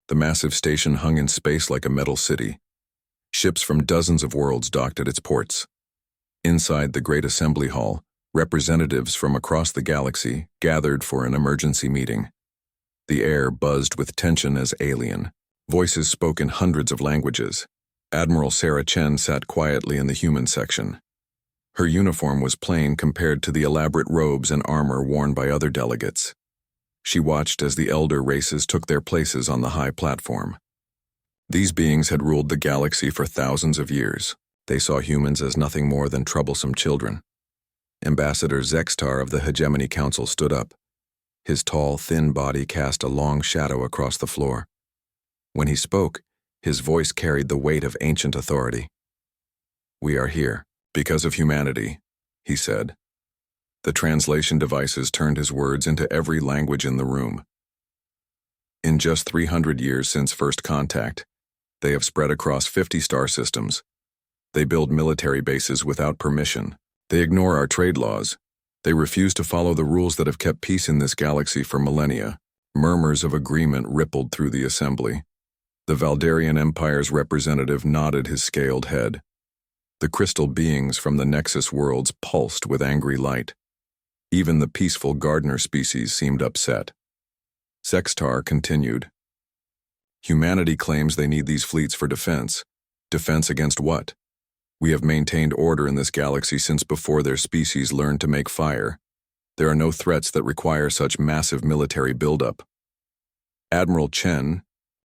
The massive station hung in space like a metal city. Ships from dozens of worlds docked at its ports. Inside the great assembly hall, representatives from across the galaxy gathered for an emergency meeting. The air buzzed with tension as alien. Voices spoke in hundreds of languages. Admiral Sarah Chen sat quietly in the human section. Her uniform was plain compared to the elaborate robes and armor worn by other delegates. She watched as the elder races took their places on the high platform. These beings had ruled the galaxy for thousands of years. They saw humans as nothing more than troublesome children. Ambassador Zextar of the Hegemony Council stood up. His tall, thin body cast a long shadow across the floor. When he spoke, his voice carried the weight of ancient authority. "We are here because of humanity," he said. The translation devices turned his words into every language in the room. In just 300 years since first contact, they have spread across 50 star systems. They build military bases without permission. They ignore our trade laws. They refuse to follow the rules that have kept peace in this galaxy for millennia. Murmurs of agreement rippled through the assembly. The Valdarian Empire's representative nodded his scaled head. The crystal beings from the Nexus worlds pulsed with angry light. Even the peaceful gardener species seemed upset. Zextar continued. "Humanity claims they need these fleets for defense. Defense against what? We have maintained order in this galaxy since before their species learned to make fire. There are no threats that require such massive military buildup." Admiral Chen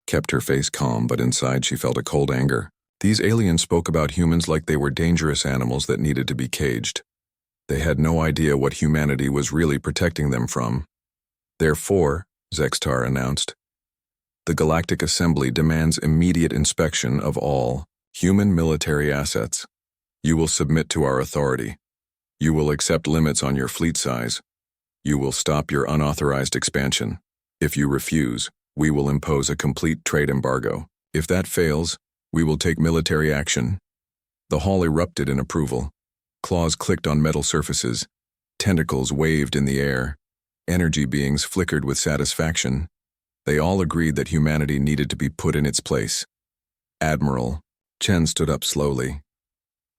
kept her face calm, but inside she felt a cold anger. These aliens spoke about humans like they were dangerous animals that needed to be caged. They had no idea what humanity was really protecting them from. "Therefore," Zextar announced, "the Galactic Assembly demands immediate inspection of all human military assets. You will submit to our authority. You will accept limits on your fleet size. You will stop your unauthorized expansion. If you refuse, we will impose a complete trade embargo. If that fails, we will take military action." The hall erupted in approval. Claws clicked on metal surfaces. Tentacles waved in the air. Energy beings flickered with satisfaction. They all agreed that humanity needed to be put in its place. "Admiral," Chen stood up slowly.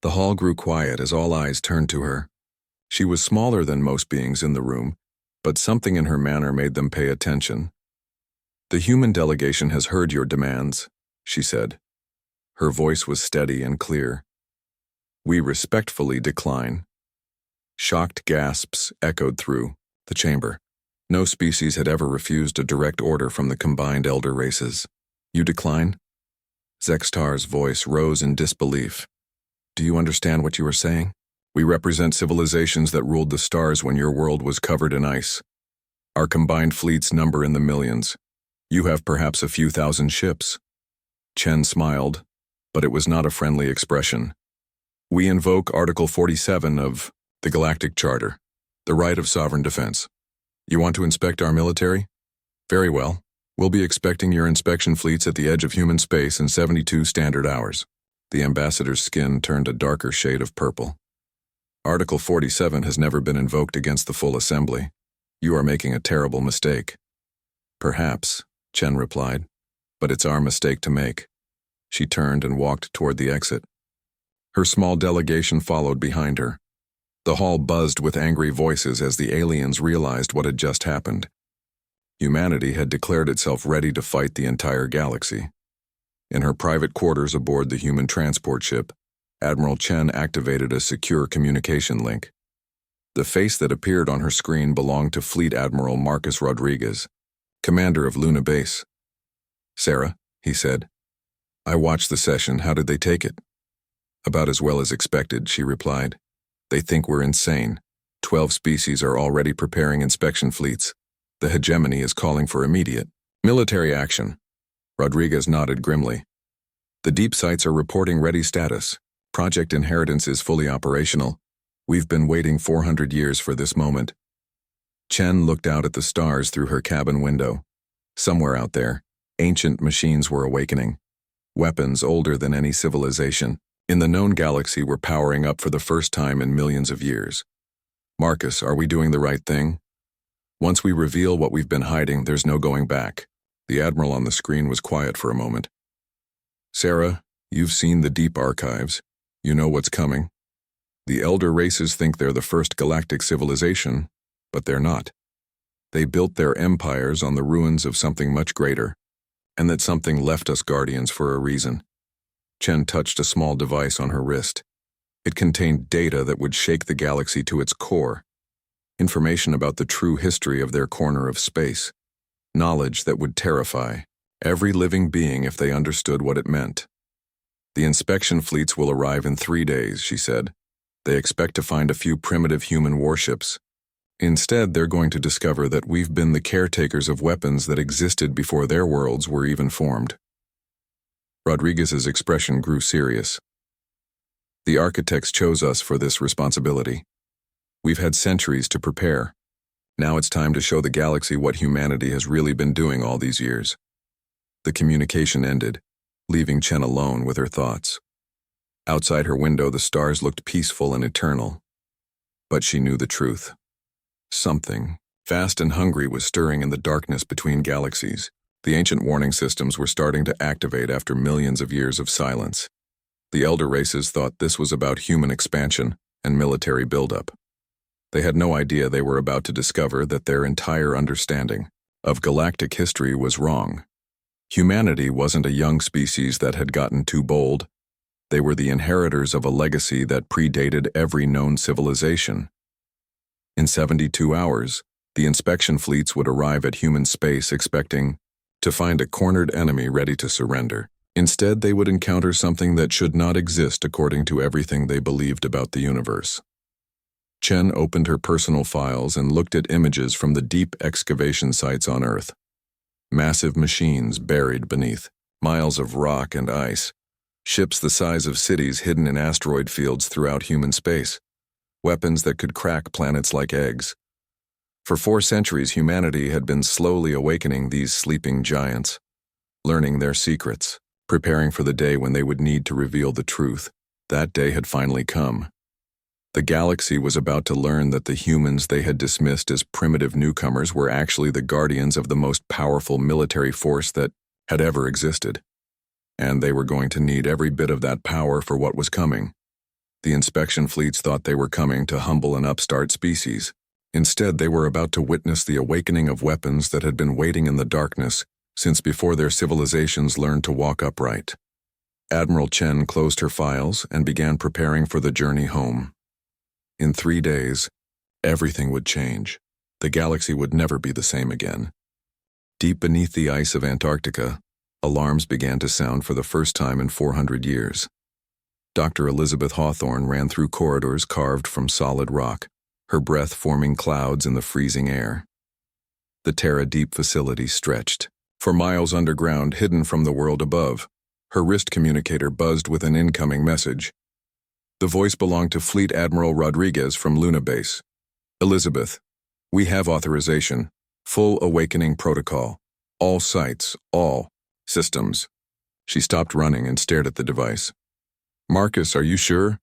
The hall grew quiet as all eyes turned to her. She was smaller than most beings in the room, but something in her manner made them pay attention. "The human delegation has heard your demands," she said. Her voice was steady and clear. "We respectfully decline." Shocked gasps echoed through the chamber. No species had ever refused a direct order from the combined elder races. "You decline?" Zextar's voice rose in disbelief. "Do you understand what you are saying? We represent civilizations that ruled the stars when your world was covered in ice. Our combined fleets number in the millions. You have perhaps a few thousand ships." Chen smiled, but it was not a friendly expression. "We invoke Article 47 of the Galactic Charter, the right of sovereign defense. You want to inspect our military? Very well. We'll be expecting your inspection fleets at the edge of human space in 72 standard hours." The ambassador's skin turned a darker shade of purple. "Article 47 has never been invoked against the full assembly. You are making a terrible mistake." "Perhaps," Chen replied, "but it's our mistake to make." She turned and walked toward the exit. Her small delegation followed behind her. The hall buzzed with angry voices as the aliens realized what had just happened. Humanity had declared itself ready to fight the entire galaxy. In her private quarters aboard the human transport ship, Admiral Chen activated a secure communication link. The face that appeared on her screen belonged to Fleet Admiral Marcus Rodriguez, commander of Luna Base. "Sarah," he said, "I watched the session. How did they take it?" "About as well as expected," she replied. "They think we're insane. 12 species are already preparing inspection fleets. The hegemony is calling for immediate military action." Rodriguez nodded grimly. "The deep sites are reporting ready status. Project Inheritance is fully operational. We've been waiting 400 years for this moment." Chen looked out at the stars through her cabin window. Somewhere out there, ancient machines were awakening. Weapons older than any civilization in the known galaxy were powering up for the first time in millions of years. "Marcus, are we doing the right thing? Once we reveal what we've been hiding, there's no going back." The admiral on the screen was quiet for a moment. "Sarah, you've seen the deep archives. You know what's coming. The elder races think they're the first galactic civilization, but they're not. They built their empires on the ruins of something much greater, and that something left us guardians for a reason." Chen touched a small device on her wrist. It contained data that would shake the galaxy to its core, information about the true history of their corner of space, knowledge that would terrify every living being if they understood what it meant. "The inspection fleets will arrive in 3 days," she said. "They expect to find a few primitive human warships. Instead, they're going to discover that we've been the caretakers of weapons that existed before their worlds were even formed." Rodriguez's expression grew serious. "The architects chose us for this responsibility. We've had centuries to prepare. Now it's time to show the galaxy what humanity has really been doing all these years." The communication ended, leaving Chen alone with her thoughts. Outside her window, the stars looked peaceful and eternal. But she knew the truth. Something, fast and hungry, was stirring in the darkness between galaxies. The ancient warning systems were starting to activate after millions of years of silence. The elder races thought this was about human expansion and military buildup. They had no idea they were about to discover that their entire understanding of galactic history was wrong. Humanity wasn't a young species that had gotten too bold. They were the inheritors of a legacy that predated every known civilization. In 72 hours, the inspection fleets would arrive at human space expecting to find a cornered enemy ready to surrender. Instead, they would encounter something that should not exist according to everything they believed about the universe. Chen opened her personal files and looked at images from the deep excavation sites on Earth. Massive machines buried beneath miles of rock and ice. Ships the size of cities hidden in asteroid fields throughout human space. Weapons that could crack planets like eggs. For 4 centuries, humanity had been slowly awakening these sleeping giants, learning their secrets, preparing for the day when they would need to reveal the truth. That day had finally come. The galaxy was about to learn that the humans they had dismissed as primitive newcomers were actually the guardians of the most powerful military force that had ever existed. And they were going to need every bit of that power for what was coming. The inspection fleets thought they were coming to humble an upstart species. Instead, they were about to witness the awakening of weapons that had been waiting in the darkness since before their civilizations learned to walk upright. Admiral Chen closed her files and began preparing for the journey home. In 3 days, everything would change. The galaxy would never be the same again. Deep beneath the ice of Antarctica, alarms began to sound for the first time in 400 years. Dr. Elizabeth Hawthorne ran through corridors carved from solid rock, her breath forming clouds in the freezing air. The Terra Deep facility stretched for miles underground, hidden from the world above. Her wrist communicator buzzed with an incoming message. The voice belonged to Fleet Admiral Rodriguez from Luna Base. "Elizabeth, we have authorization. Full awakening protocol. All sites, all systems." She stopped running and stared at the device. "Marcus, are you sure?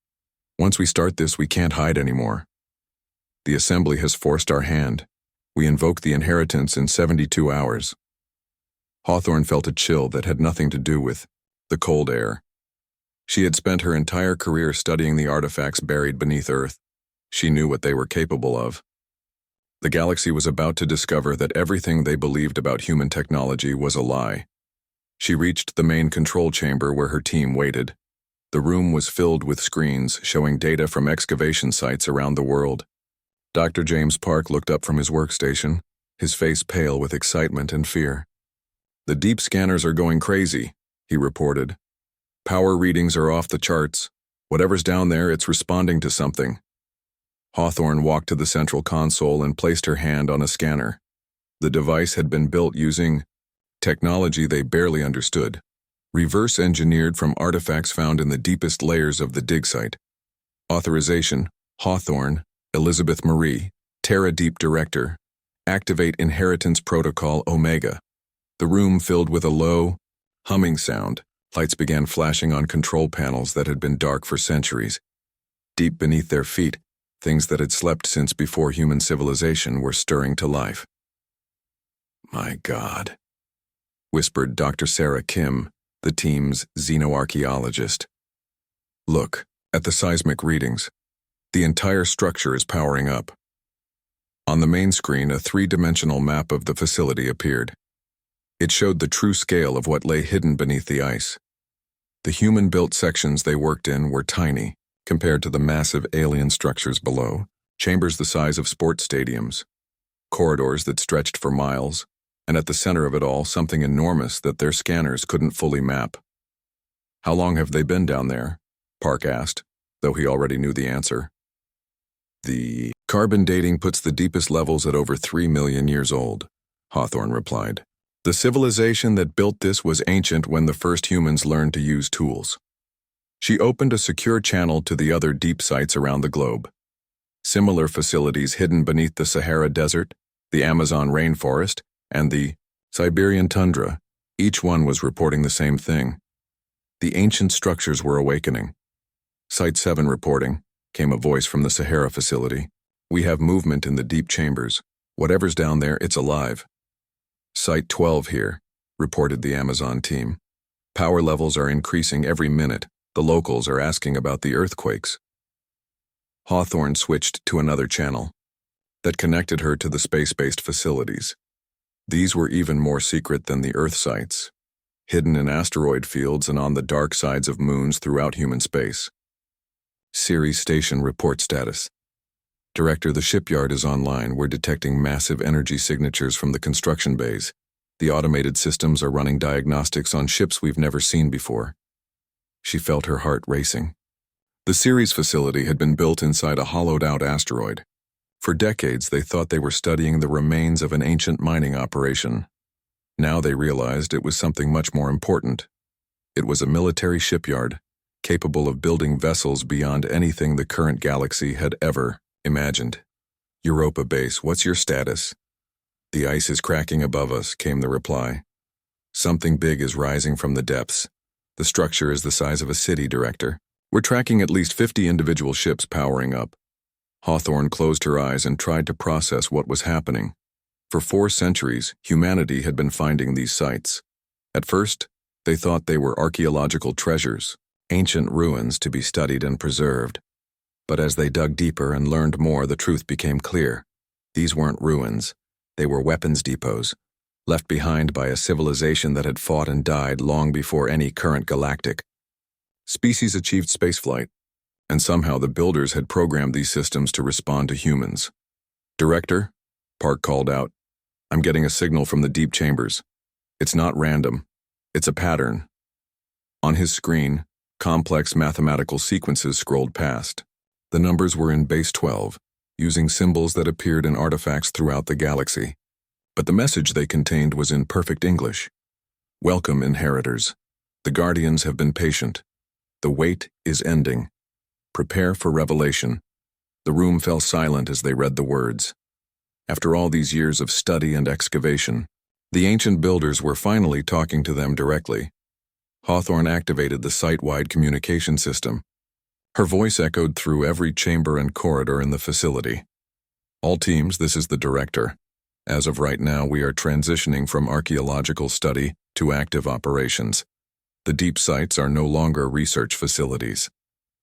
Once we start this, we can't hide anymore. The assembly has forced our hand. We invoke the inheritance in 72 hours. Hawthorne felt a chill that had nothing to do with the cold air. She had spent her entire career studying the artifacts buried beneath Earth. She knew what they were capable of. The galaxy was about to discover that everything they believed about human technology was a lie. She reached the main control chamber where her team waited. The room was filled with screens showing data from excavation sites around the world. Dr. James Park looked up from his workstation, his face pale with excitement and fear. "The deep scanners are going crazy," he reported. "Power readings are off the charts. Whatever's down there, it's responding to something." Hawthorne walked to the central console and placed her hand on a scanner. The device had been built using technology they barely understood, reverse-engineered from artifacts found in the deepest layers of the dig site. Authorization: Hawthorne, Elizabeth Marie, Terra Deep Director. Activate Inheritance Protocol Omega. The room filled with a low, humming sound. Lights began flashing on control panels that had been dark for centuries. Deep beneath their feet, things that had slept since before human civilization were stirring to life. "My God," whispered Dr. Sarah Kim, the team's xenoarchaeologist. Look at the seismic readings. The entire structure is powering up. On the main screen, a three-dimensional map of the facility appeared. It showed the true scale of what lay hidden beneath the ice. The human-built sections they worked in were tiny, compared to the massive alien structures below, chambers the size of sports stadiums, corridors that stretched for miles, and at the center of it all, something enormous that their scanners couldn't fully map. "How long have they been down there?" Park asked, though he already knew the answer. "The carbon dating puts the deepest levels at over 3 million years old," Hawthorne replied. "The civilization that built this was ancient when the first humans learned to use tools." She opened a secure channel to the other deep sites around the globe. Similar facilities hidden beneath the Sahara Desert, the Amazon rainforest, and the Siberian tundra, each one was reporting the same thing. The ancient structures were awakening. Site 7 reporting, came a voice from the Sahara facility. "We have movement in the deep chambers. Whatever's down there, it's alive." Site 12 here, reported the Amazon team. "Power levels are increasing every minute. The locals are asking about the earthquakes." Hawthorne switched to another channel that connected her to the space-based facilities. These were even more secret than the Earth sites, hidden in asteroid fields and on the dark sides of moons throughout human space. Ceres Station report status. Director, the shipyard is online. We're detecting massive energy signatures from the construction bays. The automated systems are running diagnostics on ships we've never seen before. She felt her heart racing. The Ceres facility had been built inside a hollowed-out asteroid. For decades, they thought they were studying the remains of an ancient mining operation. Now they realized it was something much more important. It was a military shipyard, capable of building vessels beyond anything the current galaxy had ever imagined. "Europa Base, what's your status?" "The ice is cracking above us," came the reply. "Something big is rising from the depths. The structure is the size of a city, Director. We're tracking at least 50 individual ships powering up." Hawthorne closed her eyes and tried to process what was happening. For 4 centuries, humanity had been finding these sites. At first, they thought they were archaeological treasures, ancient ruins to be studied and preserved. But as they dug deeper and learned more, the truth became clear. These weren't ruins. They were weapons depots, left behind by a civilization that had fought and died long before any current galactic species achieved spaceflight, and somehow the builders had programmed these systems to respond to humans. "Director," Park called out, "I'm getting a signal from the deep chambers. It's not random. It's a pattern." On his screen, complex mathematical sequences scrolled past. The numbers were in base 12, using symbols that appeared in artifacts throughout the galaxy. But the message they contained was in perfect English. "Welcome, inheritors. The Guardians have been patient. The wait is ending. Prepare for revelation." The room fell silent as they read the words. After all these years of study and excavation, the ancient builders were finally talking to them directly. Hawthorne activated the site-wide communication system. Her voice echoed through every chamber and corridor in the facility. "All teams, this is the Director. As of right now, we are transitioning from archaeological study to active operations. The deep sites are no longer research facilities.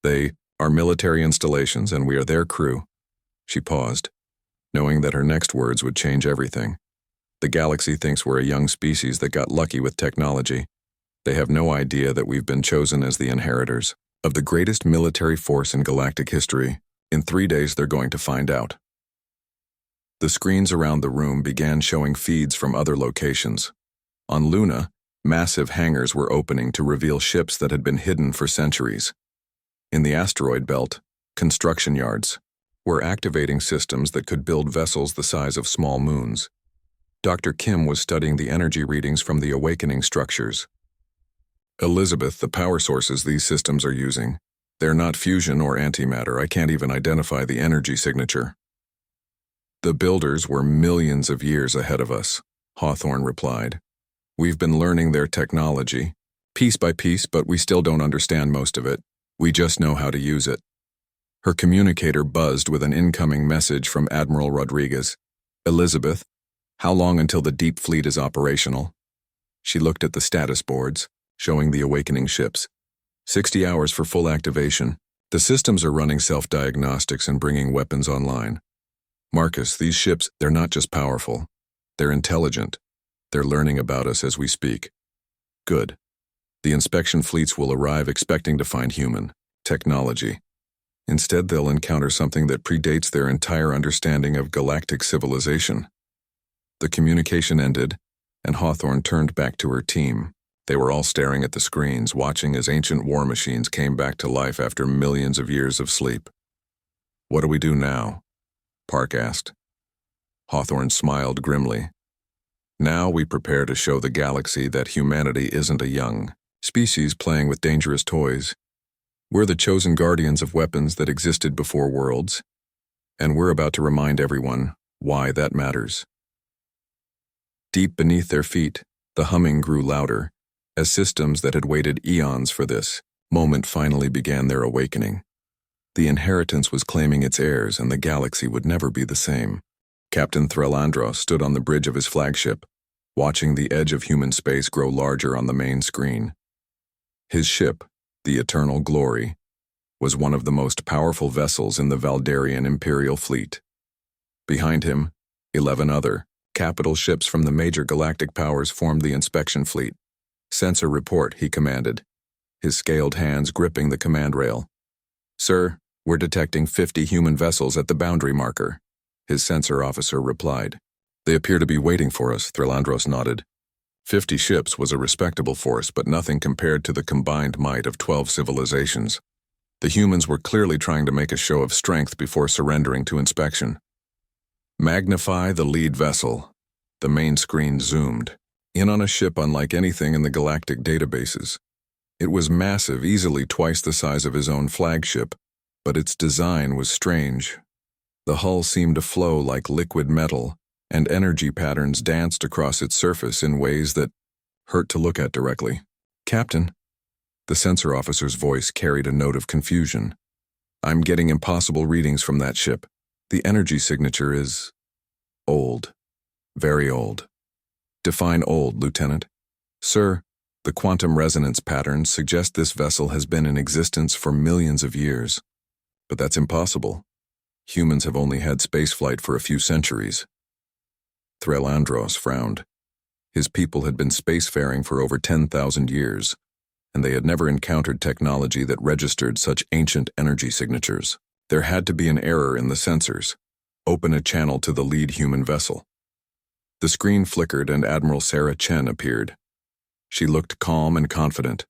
They are military installations, and we are their crew." She paused, knowing that her next words would change everything. "The galaxy thinks we're a young species that got lucky with technology. They have no idea that we've been chosen as the inheritors of the greatest military force in galactic history. In 3 days, they're going to find out." The screens around the room began showing feeds from other locations. On Luna, massive hangars were opening to reveal ships that had been hidden for centuries. In the asteroid belt, construction yards were activating systems that could build vessels the size of small moons. Dr. Kim was studying the energy readings from the awakening structures. "Elizabeth, the power sources these systems are using. They're not fusion or antimatter. I can't even identify the energy signature." "The builders were millions of years ahead of us," Hawthorne replied. "We've been learning their technology, piece by piece, but we still don't understand most of it. We just know how to use it." Her communicator buzzed with an incoming message from Admiral Rodriguez. "Elizabeth, how long until the Deep Fleet is operational?" She looked at the status boards, showing the awakening ships. 60 hours for full activation. The systems are running self-diagnostics and bringing weapons online. Marcus, these ships, they're not just powerful. They're intelligent. They're learning about us as we speak. Good. The inspection fleets will arrive expecting to find human technology. Instead, they'll encounter something that predates their entire understanding of galactic civilization. The communication ended, and Hawthorne turned back to her team. They were all staring at the screens, watching as ancient war machines came back to life after millions of years of sleep. "What do we do now?" Park asked. Hawthorne smiled grimly. "Now we prepare to show the galaxy that humanity isn't a young species playing with dangerous toys. We're the chosen guardians of weapons that existed before worlds, and we're about to remind everyone why that matters." Deep beneath their feet, the humming grew louder, as systems that had waited eons for this moment finally began their awakening. The inheritance was claiming its heirs, and the galaxy would never be the same. Captain Threlandros stood on the bridge of his flagship, watching the edge of human space grow larger on the main screen. His ship, the Eternal Glory, was one of the most powerful vessels in the Valdarian Imperial Fleet. Behind him, 11 other capital ships from the major galactic powers formed the inspection fleet. "Sensor report," he commanded, his scaled hands gripping the command rail. "Sir, we're detecting 50 human vessels at the boundary marker," his sensor officer replied. "They appear to be waiting for us," Threlandros nodded. 50 ships was a respectable force, but nothing compared to the combined might of 12 civilizations. The humans were clearly trying to make a show of strength before surrendering to inspection. "Magnify the lead vessel." The main screen zoomed in on a ship unlike anything in the galactic databases. It was massive, easily twice the size of his own flagship, but its design was strange. The hull seemed to flow like liquid metal, and energy patterns danced across its surface in ways that hurt to look at directly. "Captain," the sensor officer's voice carried a note of confusion. "I'm getting impossible readings from that ship. The energy signature is old. Very old." "Define old, Lieutenant." "Sir, the quantum resonance patterns suggest this vessel has been in existence for millions of years. But that's impossible. Humans have only had spaceflight for a few centuries." Threlandros frowned. His people had been spacefaring for over 10,000 years, and they had never encountered technology that registered such ancient energy signatures. There had to be an error in the sensors. Open a channel to the lead human vessel. The screen flickered and Admiral Sarah Chen appeared. She looked calm and confident,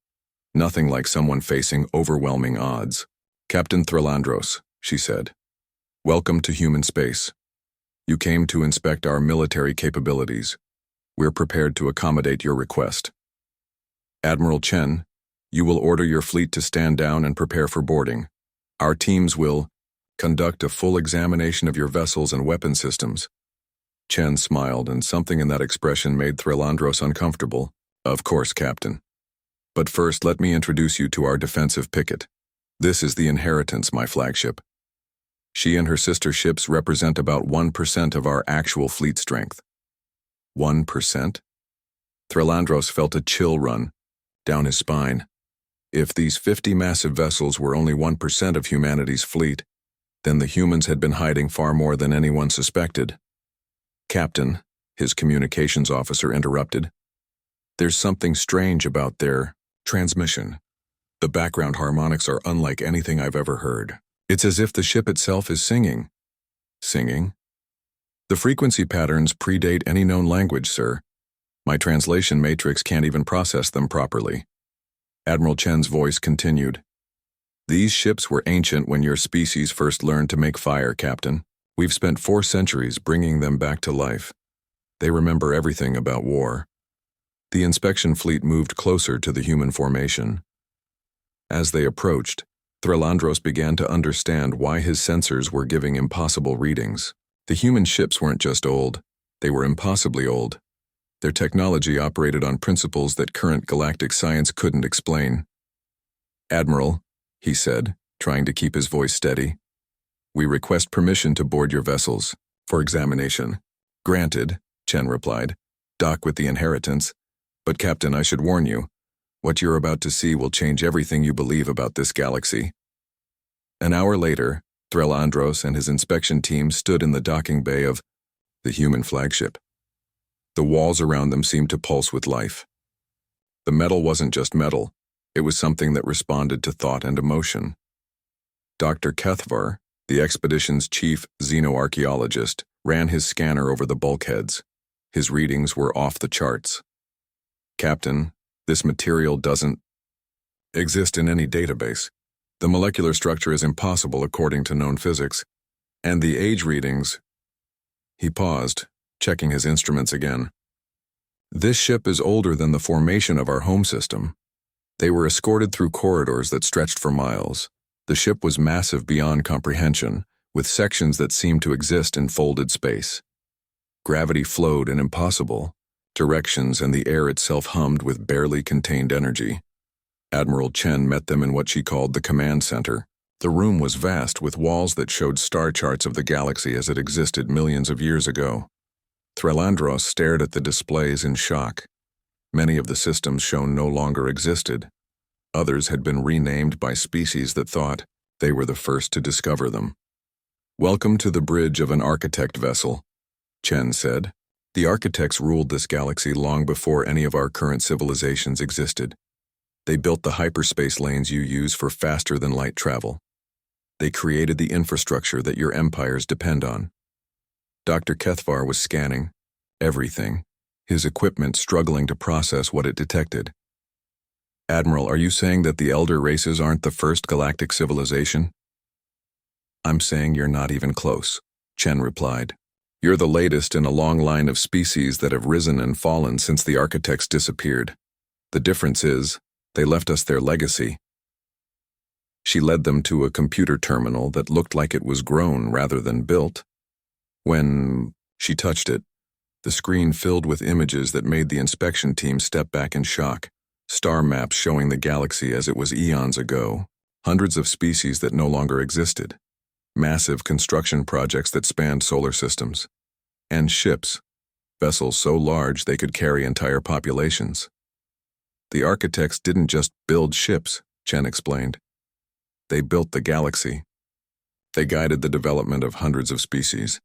nothing like someone facing overwhelming odds. "Captain Threlandros," she said, "welcome to human space. You came to inspect our military capabilities. We're prepared to accommodate your request. Admiral Chen, you will order your fleet to stand down and prepare for boarding. Our teams will conduct a full examination of your vessels and weapon systems." Chen smiled, and something in that expression made Threlandros uncomfortable. "Of course, Captain. But first, let me introduce you to our defensive picket. This is the Inheritance, my flagship. She and her sister ships represent about 1% of our actual fleet strength." 1%? Threlandros felt a chill run down his spine. If these 50 massive vessels were only 1% of humanity's fleet, then the humans had been hiding far more than anyone suspected. "Captain," his communications officer interrupted, "there's something strange about their transmission. The background harmonics are unlike anything I've ever heard. It's as if the ship itself is singing." "Singing?" "The frequency patterns predate any known language, sir. My translation matrix can't even process them properly." Admiral Chen's voice continued. "These ships were ancient when your species first learned to make fire, Captain. We've spent 4 centuries bringing them back to life. They remember everything about war." The inspection fleet moved closer to the human formation. As they approached, Threlandros began to understand why his sensors were giving impossible readings. The human ships weren't just old, they were impossibly old. Their technology operated on principles that current galactic science couldn't explain. "Admiral," he said, trying to keep his voice steady, "we request permission to board your vessels for examination." "Granted," Chen replied. "Dock with the Inheritance, But Captain, I should warn you, what you're about to see will change everything you believe about this galaxy. An hour later, Threlandros and his inspection team stood in the docking bay of the human flagship. The walls around them seemed to pulse with life. The metal wasn't just metal, it was something that responded to thought and emotion. Dr. Kethvar, the expedition's chief xenoarchaeologist, ran his scanner over the bulkheads. His readings were off the charts. Captain, this material doesn't exist in any database. The molecular structure is impossible according to known physics, and the age readings... He paused, checking his instruments again. This ship is older than the formation of our home system. They were escorted through corridors that stretched for miles. The ship was massive beyond comprehension, with sections that seemed to exist in folded space. Gravity flowed in impossible directions, and the air itself hummed with barely contained energy. Admiral Chen met them in what she called the command center. The room was vast, with walls that showed star charts of the galaxy as it existed millions of years ago. Threlandros stared at the displays in shock. Many of the systems shown no longer existed. Others had been renamed by species that thought they were the first to discover them. "Welcome to the bridge of an architect vessel," Chen said. "The architects ruled this galaxy long before any of our current civilizations existed. They built the hyperspace lanes you use for faster-than-light travel. They created the infrastructure that your empires depend on." Dr. Kethvar was scanning everything, his equipment struggling to process what it detected. "Admiral, are you saying that the elder races aren't the first galactic civilization?" "I'm saying you're not even close," Chen replied. "You're the latest in a long line of species that have risen and fallen since the architects disappeared. The difference is, they left us their legacy." She led them to a computer terminal that looked like it was grown rather than built. When she touched it, the screen filled with images that made the inspection team step back in shock. Star maps showing the galaxy as it was eons ago, hundreds of species that no longer existed, massive construction projects that spanned solar systems, and ships, vessels so large they could carry entire populations. "The architects didn't just build ships," Chen explained. "They built the galaxy. They guided the development of hundreds of species.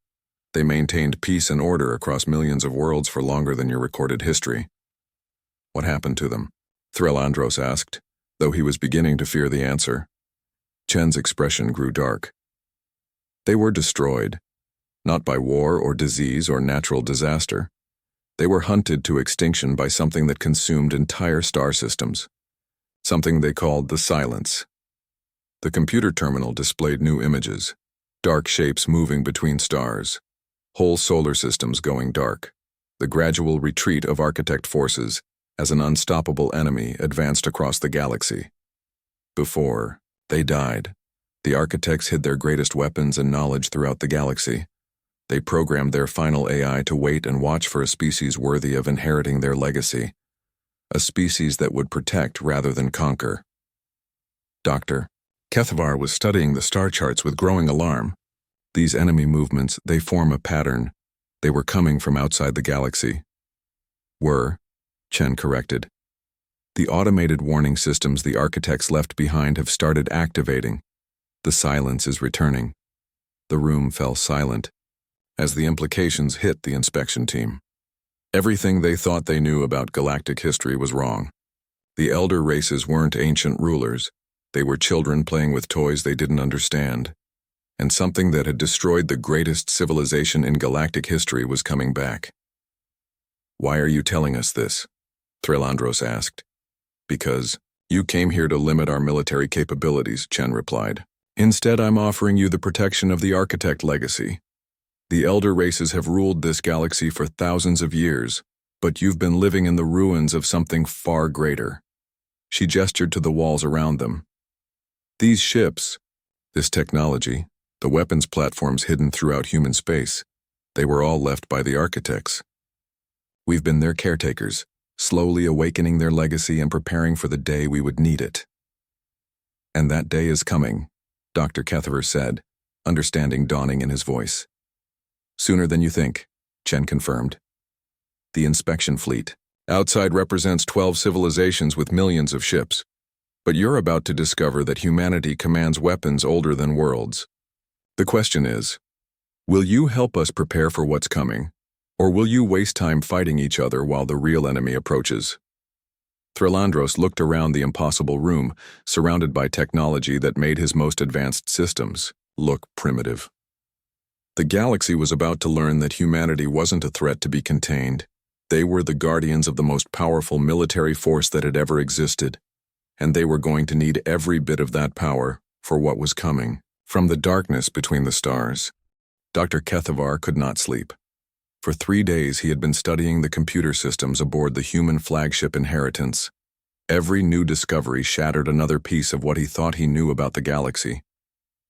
They maintained peace and order across millions of worlds for longer than your recorded history." "What happened to them?" Threlandros asked, though he was beginning to fear the answer. Chen's expression grew dark. "They were destroyed, not by war or disease or natural disaster. They were hunted to extinction by something that consumed entire star systems, something they called the Silence." The computer terminal displayed new images, dark shapes moving between stars, whole solar systems going dark, the gradual retreat of architect forces as an unstoppable enemy advanced across the galaxy. Before they died, the architects hid their greatest weapons and knowledge throughout the galaxy. They programmed their final AI to wait and watch for a species worthy of inheriting their legacy, a species that would protect rather than conquer. Dr. Kethvar was studying the star charts with growing alarm. These enemy movements, they form a pattern. They were coming from outside the galaxy. Chen corrected. "The automated warning systems the architects left behind have started activating. The Silence is returning." The room fell silent as the implications hit the inspection team. Everything they thought they knew about galactic history was wrong. The elder races weren't ancient rulers. They were children playing with toys they didn't understand. And something that had destroyed the greatest civilization in galactic history was coming back. "Why are you telling us this?" Threlandros asked. "Because you came here to limit our military capabilities," Chen replied. "Instead, I'm offering you the protection of the architect legacy. The elder races have ruled this galaxy for thousands of years, but you've been living in the ruins of something far greater." She gestured to the walls around them. "These ships, this technology, the weapons platforms hidden throughout human space, they were all left by the architects. We've been their caretakers, slowly awakening their legacy and preparing for the day we would need it." "And that day is coming," Dr. Kethvar said, understanding dawning in his voice. "Sooner than you think," Chen confirmed. "The inspection fleet, Outside represents 12 civilizations with millions of ships. But you're about to discover that humanity commands weapons older than worlds. The question is, will you help us prepare for what's coming, or will you waste time fighting each other while the real enemy approaches? Thrilandros looked around the impossible room, surrounded by technology that made his most advanced systems look primitive. The galaxy was about to learn that humanity wasn't a threat to be contained. They were the guardians of the most powerful military force that had ever existed, and they were going to need every bit of that power for what was coming. From the darkness between the stars, Dr. Kethavar could not sleep. For 3 days he had been studying the computer systems aboard the human flagship Inheritance. Every new discovery shattered another piece of what he thought he knew about the galaxy.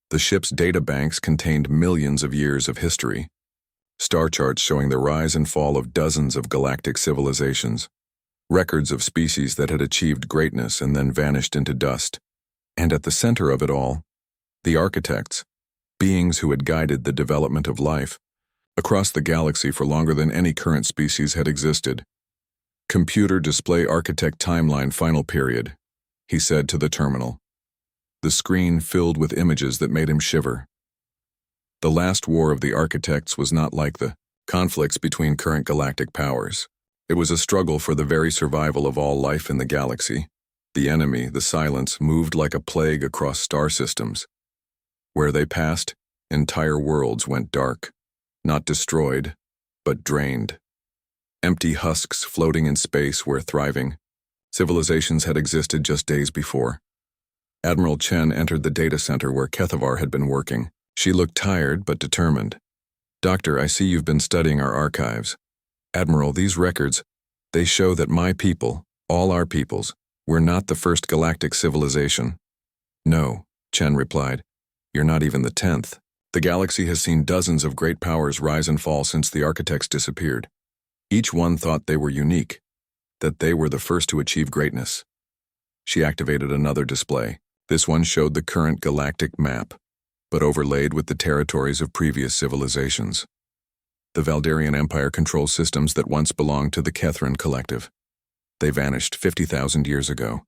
The ship's data banks contained millions of years of history, star charts showing the rise and fall of dozens of galactic civilizations, records of species that had achieved greatness and then vanished into dust. And at the center of it all, the architects, beings who had guided the development of life across the galaxy for longer than any current species had existed. Computer display architect timeline final period, he said to the terminal. The screen filled with images that made him shiver. The last war of the architects was not like the conflicts between current galactic powers. It was a struggle for the very survival of all life in the galaxy. The enemy, the Silence, moved like a plague across star systems. Where they passed, entire worlds went dark. Not destroyed, but drained. Empty husks floating in space where thriving civilizations had existed just days before. Admiral Chen entered the data center where Kethavar had been working. She looked tired but determined. Doctor, I see you've been studying our archives. Admiral, these records, they show that my people, all our peoples, were not the first galactic civilization. No, Chen replied. You're not even the 10th. The galaxy has seen dozens of great powers rise and fall since the architects disappeared. Each one thought they were unique, that they were the first to achieve greatness. She activated another display. This one showed the current galactic map, but overlaid with the territories of previous civilizations. The Valdarian Empire controls systems that once belonged to the Kethran Collective. They vanished 50,000 years ago.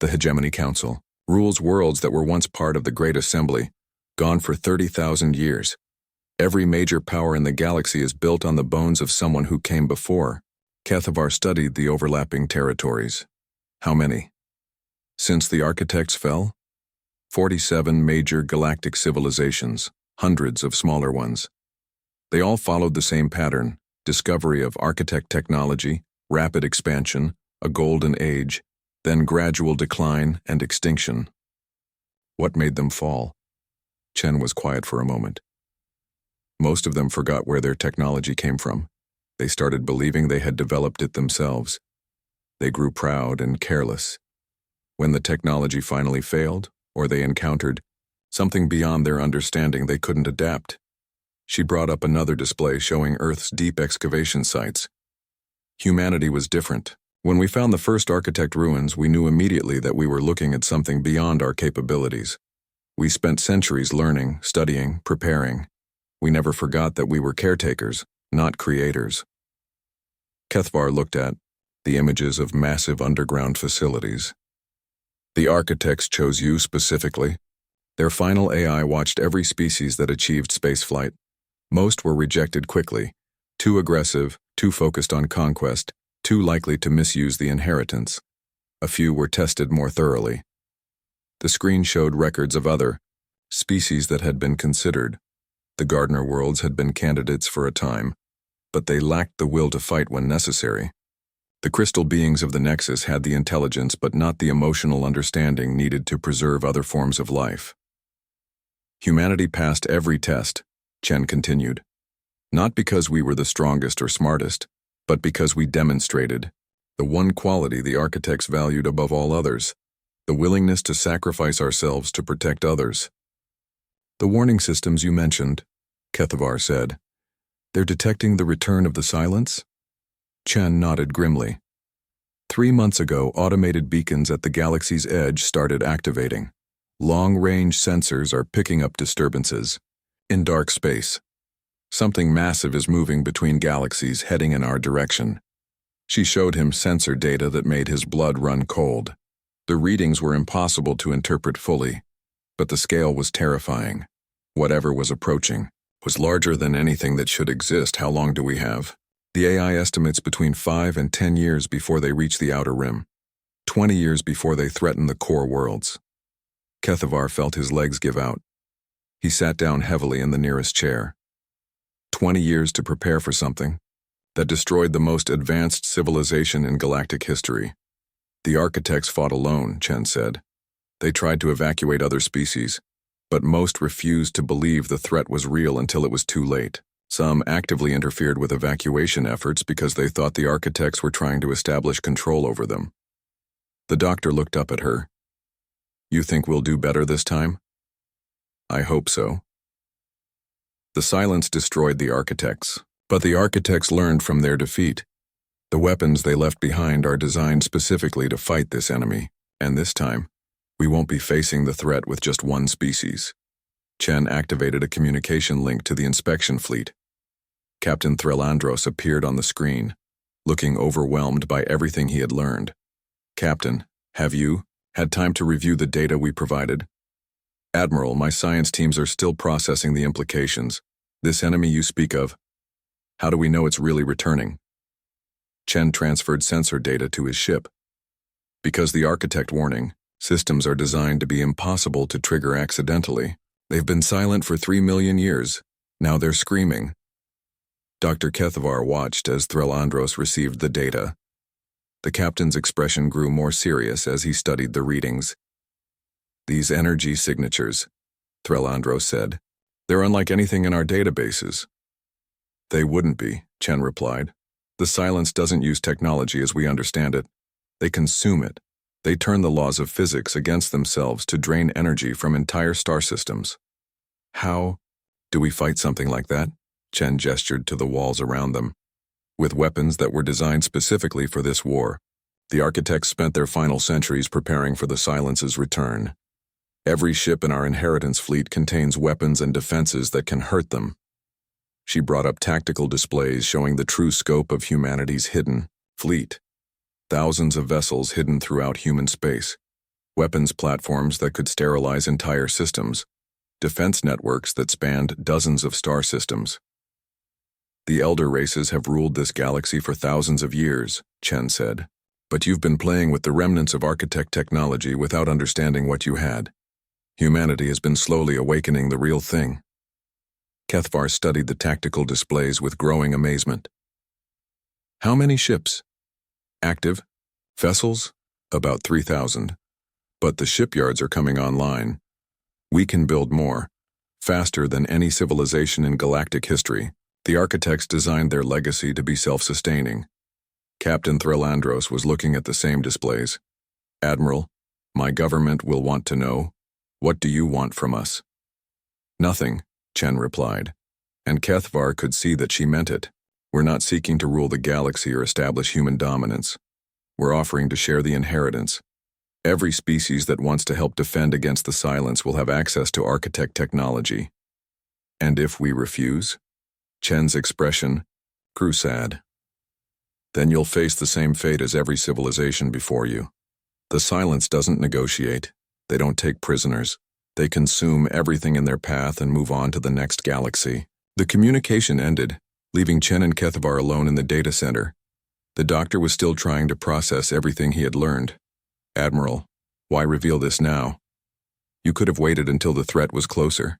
The Hegemony Council rules worlds that were once part of the Great Assembly, gone for 30,000 years. Every major power in the galaxy is built on the bones of someone who came before. Kethavar studied the overlapping territories. How many? Since the architects fell? 47 major galactic civilizations, hundreds of smaller ones. They all followed the same pattern: discovery of architect technology, rapid expansion, a golden age, then gradual decline and extinction. What made them fall? Chen was quiet for a moment. Most of them forgot where their technology came from. They started believing they had developed it themselves. They grew proud and careless. When the technology finally failed, or they encountered something beyond their understanding, they couldn't adapt. She brought up another display showing Earth's deep excavation sites. Humanity was different. When we found the first architect ruins, we knew immediately that we were looking at something beyond our capabilities. We spent centuries learning, studying, preparing. We never forgot that we were caretakers, not creators. Kethavar looked at the images of massive underground facilities. The architects chose you specifically. Their final AI watched every species that achieved spaceflight. Most were rejected quickly, too aggressive, too focused on conquest, too likely to misuse the inheritance. A few were tested more thoroughly. The screen showed records of other species that had been considered. The Gardner worlds had been candidates for a time, but they lacked the will to fight when necessary. The crystal beings of the Nexus had the intelligence but not the emotional understanding needed to preserve other forms of life. Humanity passed every test, Chen continued. Not because we were the strongest or smartest, but because we demonstrated the one quality the architects valued above all others: the willingness to sacrifice ourselves to protect others. The warning systems you mentioned, Kethavar said, they're detecting the return of the Silence? Chen nodded grimly. 3 months ago, automated beacons at the galaxy's edge started activating. Long-range sensors are picking up disturbances. In dark space, something massive is moving between galaxies heading in our direction. She showed him sensor data that made his blood run cold. The readings were impossible to interpret fully, but the scale was terrifying. Whatever was approaching was larger than anything that should exist. How long do we have? The AI estimates between 5 and 10 years before they reach the outer rim. 20 years before they threaten the core worlds. Kethavar felt his legs give out. He sat down heavily in the nearest chair. 20 years to prepare for something that destroyed the most advanced civilization in galactic history. The architects fought alone, Chen said. They tried to evacuate other species, but most refused to believe the threat was real until it was too late. Some actively interfered with evacuation efforts because they thought the architects were trying to establish control over them. The doctor looked up at her. You think we'll do better this time? I hope so. The silence destroyed the architects, but the architects learned from their defeat. The weapons they left behind are designed specifically to fight this enemy, and this time, we won't be facing the threat with just one species. Chen activated a communication link to the inspection fleet. Captain Threlandros appeared on the screen, looking overwhelmed by everything he had learned. Captain, have you had time to review the data we provided? Admiral, my science teams are still processing the implications. This enemy you speak of, how do we know it's really returning? Chen transferred sensor data to his ship. Because the architect warning, systems are designed to be impossible to trigger accidentally. They've been silent for 3 million years. Now they're screaming. Dr. Kethavar watched as Threlandros received the data. The captain's expression grew more serious as he studied the readings. These energy signatures, Threlandros said, they're unlike anything in our databases. They wouldn't be, Chen replied. The silence doesn't use technology as we understand it. They consume it. They turn the laws of physics against themselves to drain energy from entire star systems. How do we fight something like that? Chen gestured to the walls around them. With weapons that were designed specifically for this war, the architects spent their final centuries preparing for the silence's return. Every ship in our inheritance fleet contains weapons and defenses that can hurt them. She brought up tactical displays showing the true scope of humanity's hidden fleet. Thousands of vessels hidden throughout human space, weapons platforms that could sterilize entire systems, defense networks that spanned dozens of star systems. The elder races have ruled this galaxy for thousands of years, Chen said. But you've been playing with the remnants of architect technology without understanding what you had. Humanity has been slowly awakening the real thing. Kethavar studied the tactical displays with growing amazement. How many ships? Active? Vessels? About 3,000. But the shipyards are coming online. We can build more, faster than any civilization in galactic history. The architects designed their legacy to be self-sustaining. Captain Threlandros was looking at the same displays. Admiral, my government will want to know, what do you want from us? Nothing, Chen replied. And Kethavar could see that she meant it. We're not seeking to rule the galaxy or establish human dominance. We're offering to share the inheritance. Every species that wants to help defend against the silence will have access to architect technology. And if we refuse? Chen's expression grew sad. Then you'll face the same fate as every civilization before you. The silence doesn't negotiate. They don't take prisoners. They consume everything in their path and move on to the next galaxy. The communication ended, leaving Chen and Kethavar alone in the data center. The doctor was still trying to process everything he had learned. Admiral, why reveal this now? You could have waited until the threat was closer.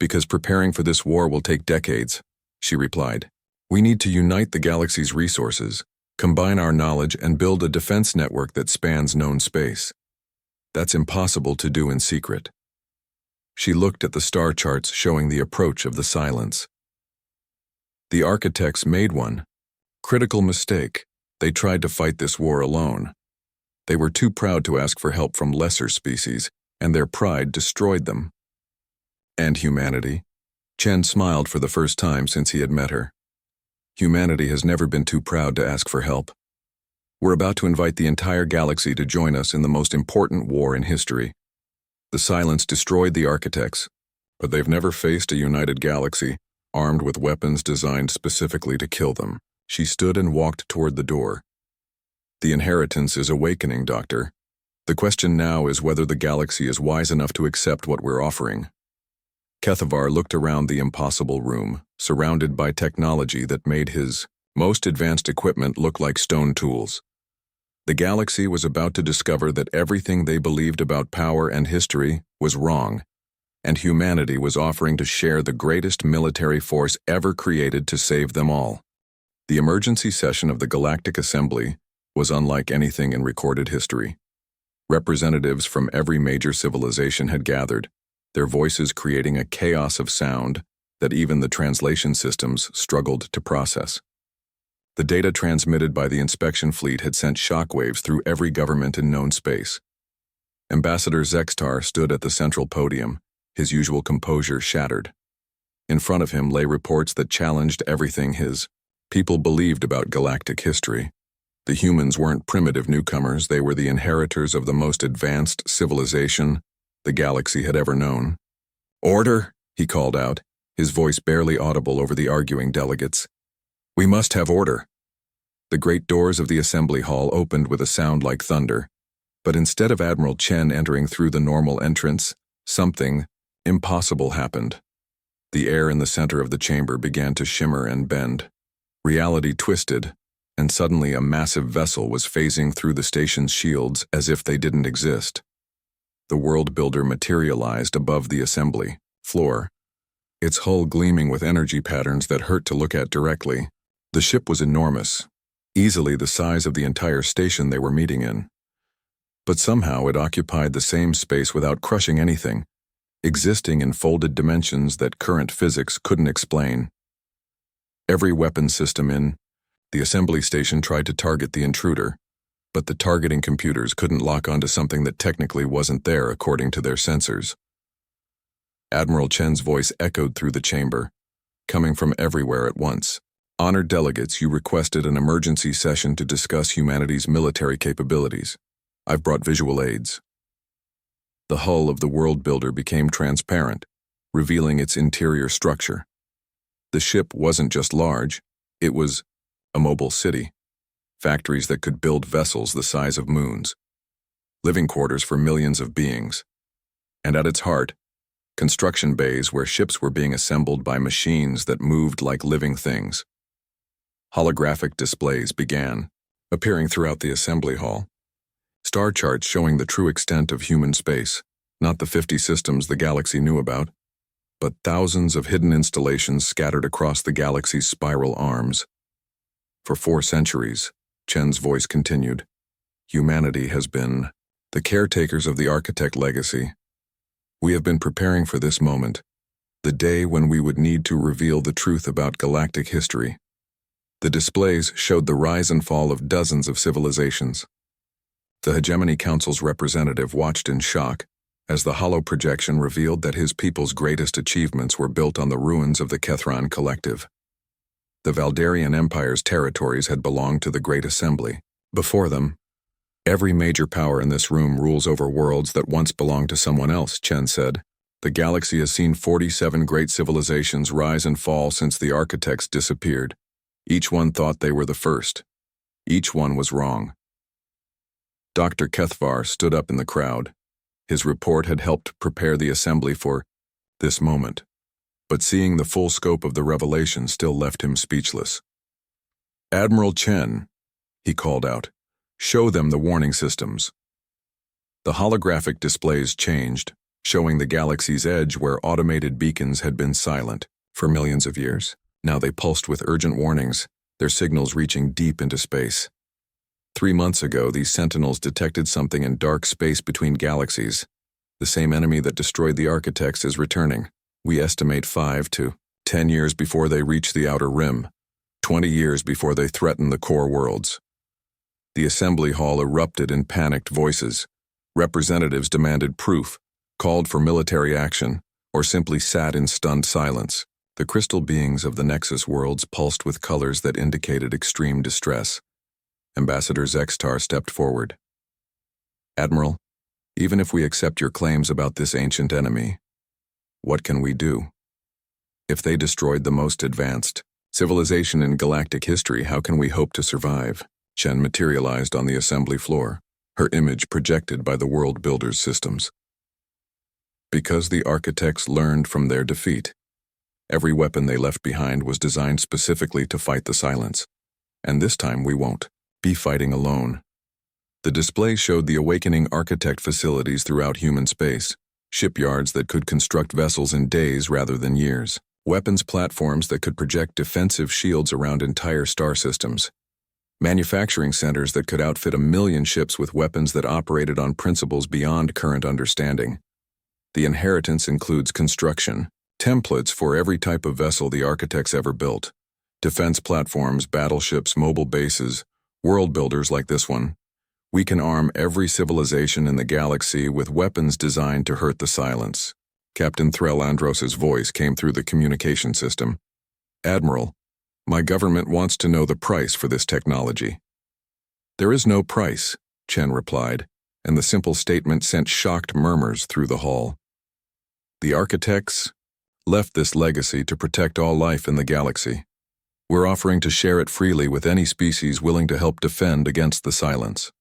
Because preparing for this war will take decades, she replied. We need to unite the galaxy's resources, combine our knowledge, and build a defense network that spans known space. That's impossible to do in secret. She looked at the star charts showing the approach of the silence. The architects made one critical mistake. They tried to fight this war alone. They were too proud to ask for help from lesser species, and their pride destroyed them. And humanity? Chen smiled for the first time since he had met her. Humanity has never been too proud to ask for help. We're about to invite the entire galaxy to join us in the most important war in history. The silence destroyed the architects, but they've never faced a united galaxy armed with weapons designed specifically to kill them. She stood and walked toward the door. The inheritance is awakening, Doctor. The question now is whether the galaxy is wise enough to accept what we're offering. Kethavar looked around the impossible room, surrounded by technology that made his most advanced equipment look like stone tools. The galaxy was about to discover that everything they believed about power and history was wrong, and humanity was offering to share the greatest military force ever created to save them all. The emergency session of the Galactic Assembly was unlike anything in recorded history. Representatives from every major civilization had gathered, their voices creating a chaos of sound that even the translation systems struggled to process. The data transmitted by the inspection fleet had sent shockwaves through every government in known space. Ambassador Zextar stood at the central podium, his usual composure shattered. In front of him lay reports that challenged everything his people believed about galactic history. The humans weren't primitive newcomers, they were the inheritors of the most advanced civilization the galaxy had ever known. "Order," he called out, his voice barely audible over the arguing delegates. "We must have order." The great doors of the assembly hall opened with a sound like thunder, but instead of Admiral Chen entering through the normal entrance, something impossible happened. The air in the center of the chamber began to shimmer and bend. Reality twisted, and suddenly a massive vessel was phasing through the station's shields as if they didn't exist. The world builder materialized above the assembly floor, its hull gleaming with energy patterns that hurt to look at directly. The ship was enormous, easily the size of the entire station they were meeting in. But somehow it occupied the same space without crushing anything, existing in folded dimensions that current physics couldn't explain. Every weapon system in the assembly station tried to target the intruder, but the targeting computers couldn't lock onto something that technically wasn't there according to their sensors. Admiral Chen's voice echoed through the chamber, coming from everywhere at once. "Honored delegates, you requested an emergency session to discuss humanity's military capabilities. I've brought visual aids." The hull of the world builder became transparent, revealing its interior structure. The ship wasn't just large, it was a mobile city. Factories that could build vessels the size of moons. Living quarters for millions of beings. And at its heart, construction bays where ships were being assembled by machines that moved like living things. Holographic displays began appearing throughout the assembly hall. Star charts showing the true extent of human space, not the 50 systems the galaxy knew about, but thousands of hidden installations scattered across the galaxy's spiral arms. For 4 centuries, Chen's voice continued, humanity has been the caretakers of the architect legacy. We have been preparing for this moment, the day when we would need to reveal the truth about galactic history. The displays showed the rise and fall of dozens of civilizations. The Hegemony Council's representative watched in shock as the hollow projection revealed that his people's greatest achievements were built on the ruins of the Kethran Collective. The Valdarian Empire's territories had belonged to the Great Assembly. Before them, every major power in this room rules over worlds that once belonged to someone else, Chen said. The galaxy has seen 47 great civilizations rise and fall since the architects disappeared. Each one thought they were the first. Each one was wrong. Dr. Kethvar stood up in the crowd. His report had helped prepare the assembly for this moment, but seeing the full scope of the revelation still left him speechless. "Admiral Chen," he called out, "show them the warning systems." The holographic displays changed, showing the galaxy's edge where automated beacons had been silent for millions of years. Now they pulsed with urgent warnings, their signals reaching deep into space. 3 months ago, these sentinels detected something in dark space between galaxies. The same enemy that destroyed the architects is returning. We estimate 5 to 10 years before they reach the outer rim, 20 years before they threaten the core worlds. The assembly hall erupted in panicked voices. Representatives demanded proof, called for military action, or simply sat in stunned silence. The crystal beings of the Nexus worlds pulsed with colors that indicated extreme distress. Ambassador Zextar stepped forward. "Admiral, even if we accept your claims about this ancient enemy, what can we do? If they destroyed the most advanced Civilization in galactic history, how can we hope to survive? Chen materialized on the assembly floor, her image projected by the world builder's systems. Because the architects learned from their defeat. Every weapon they left behind was designed specifically to fight the silence. And this time we won't be fighting alone. The display showed the awakening architect facilities throughout human space, shipyards that could construct vessels in days rather than years, weapons platforms that could project defensive shields around entire star systems, manufacturing centers that could outfit 1 million ships with weapons that operated on principles beyond current understanding. The inheritance includes construction, templates for every type of vessel the architects ever built, defense platforms, battleships, mobile bases, world builders like this one. We can arm every civilization in the galaxy with weapons designed to hurt the silence. Captain Threll Andros's voice came through the communication system. Admiral, my government wants to know the price for this technology. There is no price, Chen replied, and the simple statement sent shocked murmurs through the hall. The architects left this legacy to protect all life in the galaxy. We're offering to share it freely with any species willing to help defend against the silence.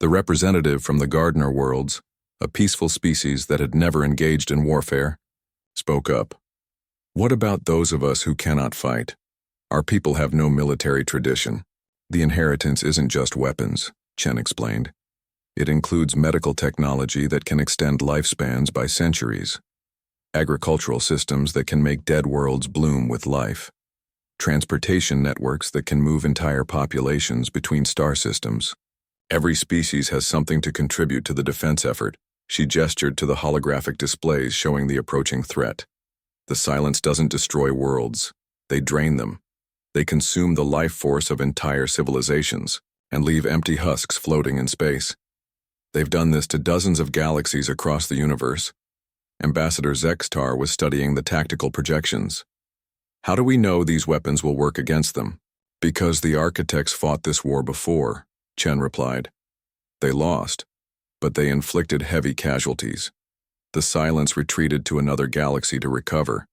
The representative from the Gardener worlds, a peaceful species that had never engaged in warfare, spoke up. What about those of us who cannot fight? Our people have no military tradition. The inheritance isn't just weapons, Chen explained. It includes medical technology that can extend lifespans by centuries, agricultural systems that can make dead worlds bloom with life, transportation networks that can move entire populations between star systems. Every species has something to contribute to the defense effort. She gestured to the holographic displays showing the approaching threat. The silence doesn't destroy worlds. They drain them. They consume the life force of entire civilizations and leave empty husks floating in space. They've done this to dozens of galaxies across the universe. Ambassador Zextar was studying the tactical projections. How do we know these weapons will work against them? Because the architects fought this war before, Chen replied. They lost, but they inflicted heavy casualties. The silence retreated to another galaxy to recover.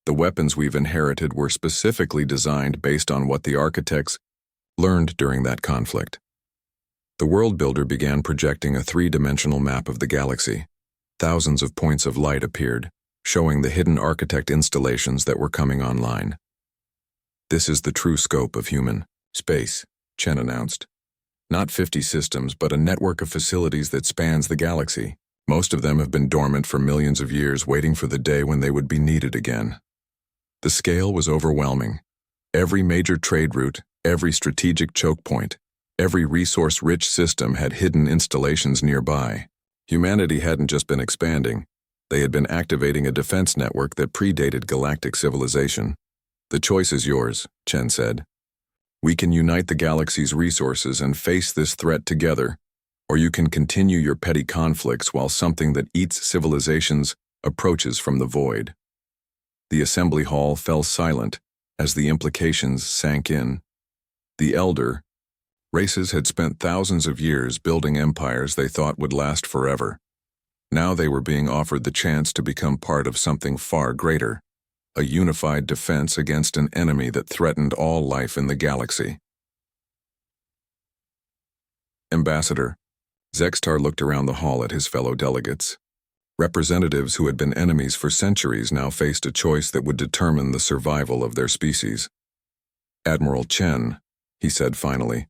The weapons we've inherited were specifically designed based on what the architects learned during that conflict. The world builder began projecting a 3-dimensional map of the galaxy. Thousands of points of light appeared, showing the hidden architect installations that were coming online. This is the true scope of human space, Chen announced. Not 50 systems, but a network of facilities that spans the galaxy. Most of them have been dormant for millions of years, waiting for the day when they would be needed again. The scale was overwhelming. Every major trade route, every strategic choke point, every resource-rich system had hidden installations nearby. Humanity hadn't just been expanding. They had been activating a defense network that predated galactic civilization. The choice is yours, Chen said. We can unite the galaxy's resources and face this threat together, or you can continue your petty conflicts while something that eats civilizations approaches from the void. The assembly hall fell silent as the implications sank in. The elder races had spent thousands of years building empires they thought would last forever. Now they were being offered the chance to become part of something far greater. A unified defense against an enemy that threatened all life in the galaxy. Ambassador, Zextar looked around the hall at his fellow delegates. Representatives who had been enemies for centuries now faced a choice that would determine the survival of their species. Admiral Chen, he said finally,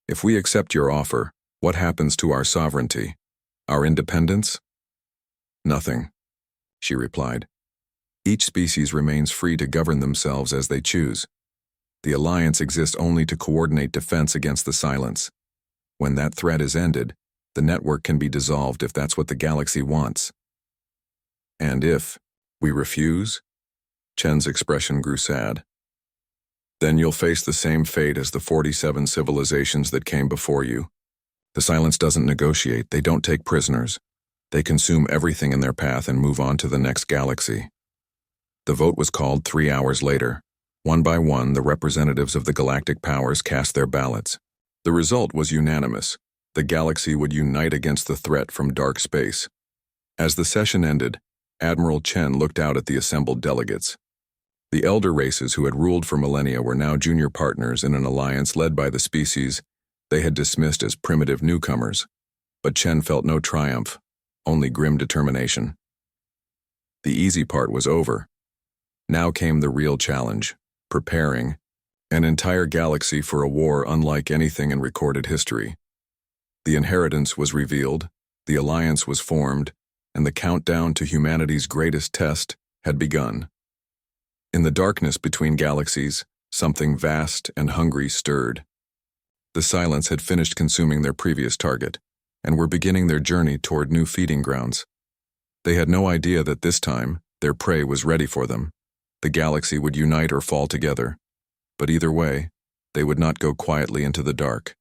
if we accept your offer, what happens to our sovereignty? Our independence? Nothing, she replied. Each species remains free to govern themselves as they choose. The alliance exists only to coordinate defense against the silence. When that threat is ended, the network can be dissolved if that's what the galaxy wants. And if we refuse? Chen's expression grew sad. Then you'll face the same fate as the 47 civilizations that came before you. The silence doesn't negotiate, they don't take prisoners. They consume everything in their path and move on to the next galaxy. The vote was called 3 hours later. One by one, the representatives of the galactic powers cast their ballots. The result was unanimous. The galaxy would unite against the threat from dark space. As the session ended, Admiral Chen looked out at the assembled delegates. The elder races who had ruled for millennia were now junior partners in an alliance led by the species they had dismissed as primitive newcomers. But Chen felt no triumph, only grim determination. The easy part was over. Now came the real challenge, preparing an entire galaxy for a war unlike anything in recorded history. The inheritance was revealed, the alliance was formed, and the countdown to humanity's greatest test had begun. In the darkness between galaxies, something vast and hungry stirred. The Silents had finished consuming their previous target, and were beginning their journey toward new feeding grounds. They had no idea that this time, their prey was ready for them. The galaxy would unite or fall together. But either way, they would not go quietly into the dark.